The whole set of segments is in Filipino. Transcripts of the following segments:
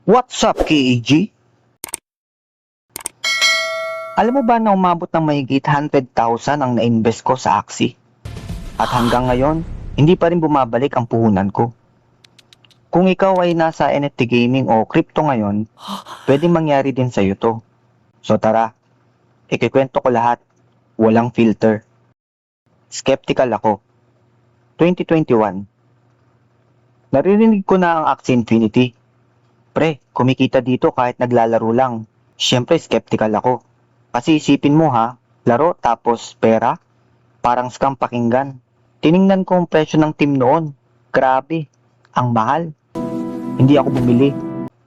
What's up, KEG? Alam mo ba na umabot ng mahigit 100,000 ang na-invest ko sa Axie? At hanggang ngayon, hindi pa rin bumabalik ang puhunan ko. Kung ikaw ay nasa NFT gaming o crypto ngayon, pwedeng mangyari din sa'yo to. So tara, ikikwento ko lahat. Walang filter. Skeptical ako. 2021. Naririnig ko na ang Axie Infinity. Pre, kumikita dito kahit naglalaro lang. Siyempre, skeptical ako. Kasi isipin mo ha, laro tapos pera, parang scam pakinggan. Tiningnan ko ang presyo ng team noon. Grabe, ang mahal. Hindi ako bumili.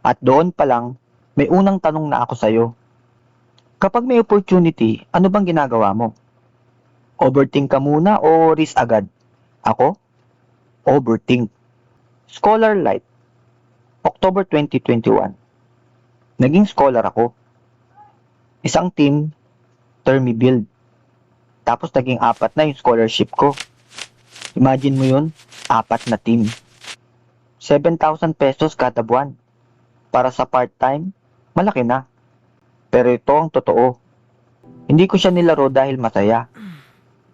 At doon pa lang, may unang tanong na ako sa'yo. Kapag may opportunity, ano bang ginagawa mo? Overthink ka muna o risk agad? Ako? Overthink. Scholar Light, October 2021. Naging scholar ako. Isang team, term build. Tapos naging 4 na yung scholarship ko. Imagine mo yun, 4 na team. 7,000 pesos kada buwan. Para sa part-time, malaki na. Pero ito ang totoo. Hindi ko siya nilaro dahil masaya.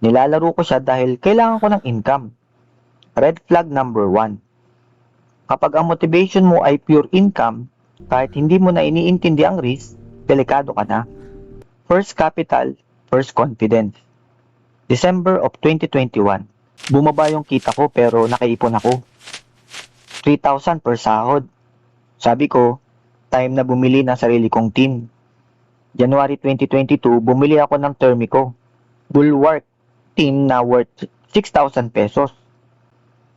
Nilalaro ko siya dahil kailangan ko ng income. Red flag number 1. Kapag ang motivation mo ay pure income, kahit hindi mo na iniintindi ang risk, delikado ka na. First capital, first confidence. December of 2021. Bumaba yung kita ko pero nakaipon ako. 3,000 per sahod. Sabi ko, time na bumili ng sarili kong team. January 2022, bumili ako ng Termico. Bulwark team na worth 6,000 pesos.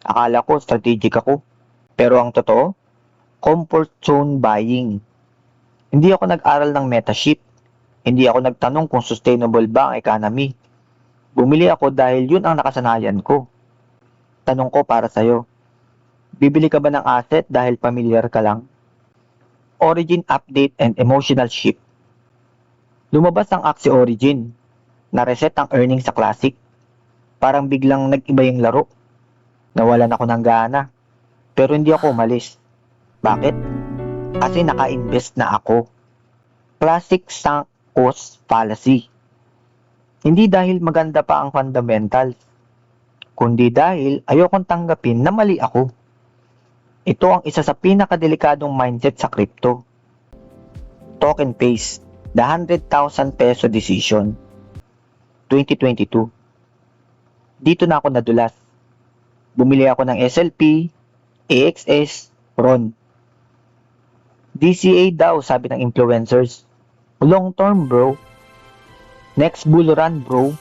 Akala ko strategic ako. Pero ang totoo, comfort zone buying. Hindi ako nag-aral ng metaship. Hindi ako nagtanong kung sustainable ba ang economy. Bumili ako dahil yun ang nakasanayan ko. Tanong ko para sa'yo, bibili ka ba ng asset dahil familiar ka lang? Origin update and emotional shift. Lumabas ang Axie Origin. Na-reset ang earnings sa Classic. Parang biglang nag-iba yung laro. Nawalan ako ng gana. Pero hindi ako umalis. Bakit? Kasi naka-invest na ako. Classic sunk cost fallacy. Hindi dahil maganda pa ang fundamentals, kundi dahil ayokong tanggapin na mali ako. Ito ang isa sa pinakadelikadong mindset sa crypto. Token pace, the 100,000 peso decision. 2022. Dito na ako nadulas. Bumili ako ng SLP, AXS, RON. DCA daw, sabi ng influencers. Long term bro. Next bull run bro.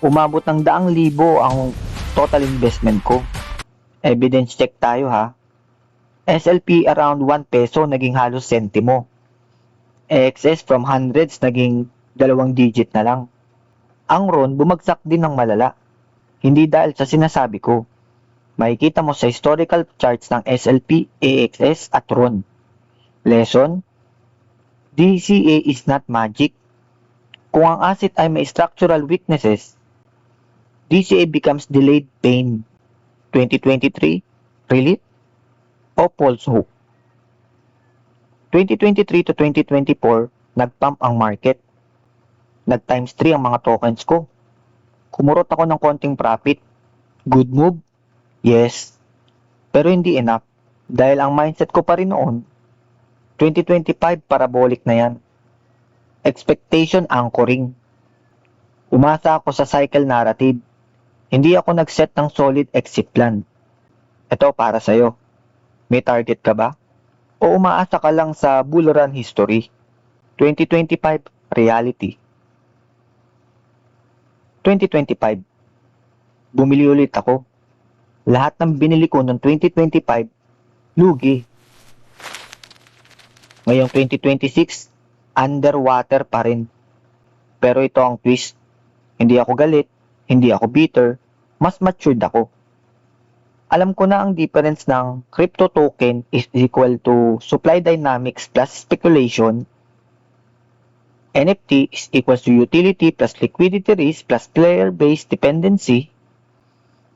Umabot ng 100,000 ang total investment ko. Evidence check tayo ha. SLP around 1 peso naging halos sentimo. AXS from hundreds naging 2 digit na lang. Ang RON bumagsak din ng malala. Hindi dahil sa sinasabi ko. Makikita mo sa historical charts ng SLP, AXS at RON. Lesson: DCA is not magic. Kung ang asset ay may structural weaknesses, DCA becomes delayed pain. 2023, relate o false hope? 2023 to 2024, nag-pump ang market. Nag-times 3 ang mga tokens ko. Kumurot ako ng konting profit. Good move? Yes. Pero hindi enough. Dahil ang mindset ko pa rin noon, 2025 parabolic na yan. Expectation anchoring. Umasa ako sa cycle narrative. Hindi ako nag-set ng solid exit plan. Ito para sa'yo. May target ka ba? O umaasa ka lang sa bull run history? 2025 reality. 2025. Bumili ulit ako. Lahat ng binili ko noong 2025, lugi. Ngayong 2026, underwater pa rin. Pero ito ang twist. Hindi ako galit, hindi ako bitter, mas matured ako. Alam ko na ang difference ng crypto token is equal to supply dynamics plus speculation. NFT is equals to utility plus liquidity risk plus player-based dependency.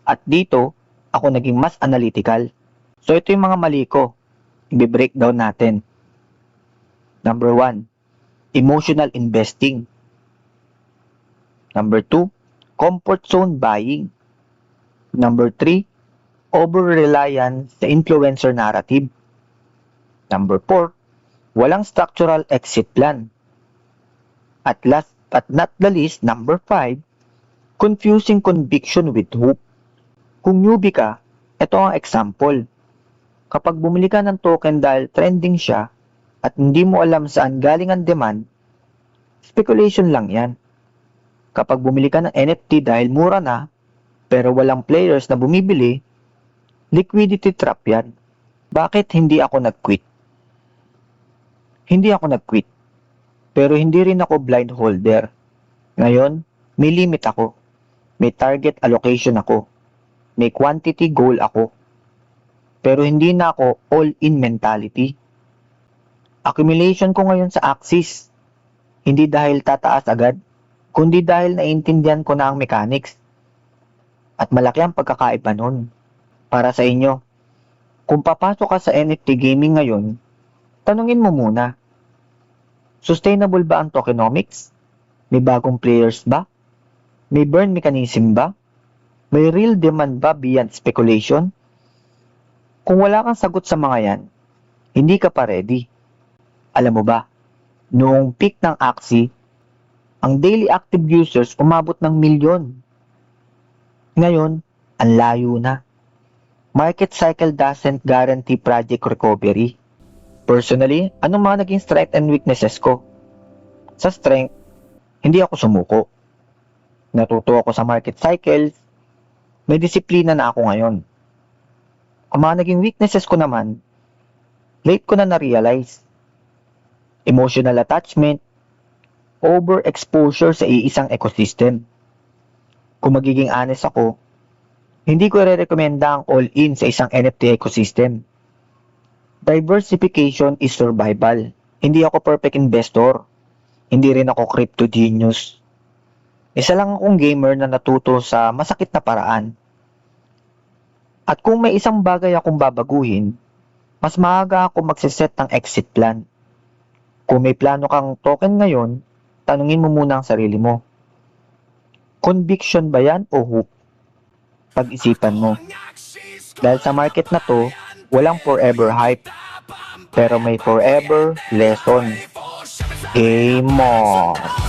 At dito, ako naging mas analytical. So ito yung mga mali ko. i-breakdown natin. Number 1, emotional investing. Number 2, comfort zone buying. Number 3, over-reliance sa influencer narrative. Number 4, walang structural exit plan. At last but not the least, number 5, confusing conviction with hope. Kung newbie ka, ito ang example. Kapag bumili ka ng token dahil trending siya at hindi mo alam saan galing ang demand, speculation lang yan. Kapag bumili ka ng NFT dahil mura na, pero walang players na bumibili, liquidity trap yan. Bakit hindi ako nag-quit? Hindi ako nag-quit. Pero hindi rin ako blind holder. Ngayon, may limit ako. May target allocation ako. May quantity goal ako. Pero hindi na ako all-in mentality. Accumulation ko ngayon sa Axis. Hindi dahil tataas agad, kundi dahil naiintindihan ko na ang mechanics. At malaki ang pagkakaiba nun. Para sa inyo, kung papasok ka sa NFT gaming ngayon, tanungin mo muna, sustainable ba ang tokenomics? May bagong players ba? May burn mechanism ba? May real demand ba beyond speculation? Kung wala kang sagot sa mga yan, hindi ka pa ready. Alam mo ba, noong peak ng Axie, ang daily active users umabot ng milyon. Ngayon, ang layo na. Market cycle doesn't guarantee project recovery. Personally, anong mga naging strength and weaknesses ko? Sa strength, hindi ako sumuko. Natuto ako sa market cycles, may disiplina na ako ngayon. Ang mga naging weaknesses ko naman, late ko na na-realize. Emotional attachment, overexposure sa iisang ecosystem. Kung magiging honest ako, hindi ko i-recommenda ang all-in sa isang NFT ecosystem. Diversification is survival. Hindi ako perfect investor. Hindi rin ako crypto genius. Isa lang akong gamer na natuto sa masakit na paraan. At kung may isang bagay akong babaguhin, mas maaga ako magsiset ng exit plan. Kung may plano kang token ngayon, tanungin mo muna ang sarili mo. Conviction ba yan o hope? Pag-isipan mo. Dahil sa market na to, walang forever hype. Pero may forever lesson. Game on!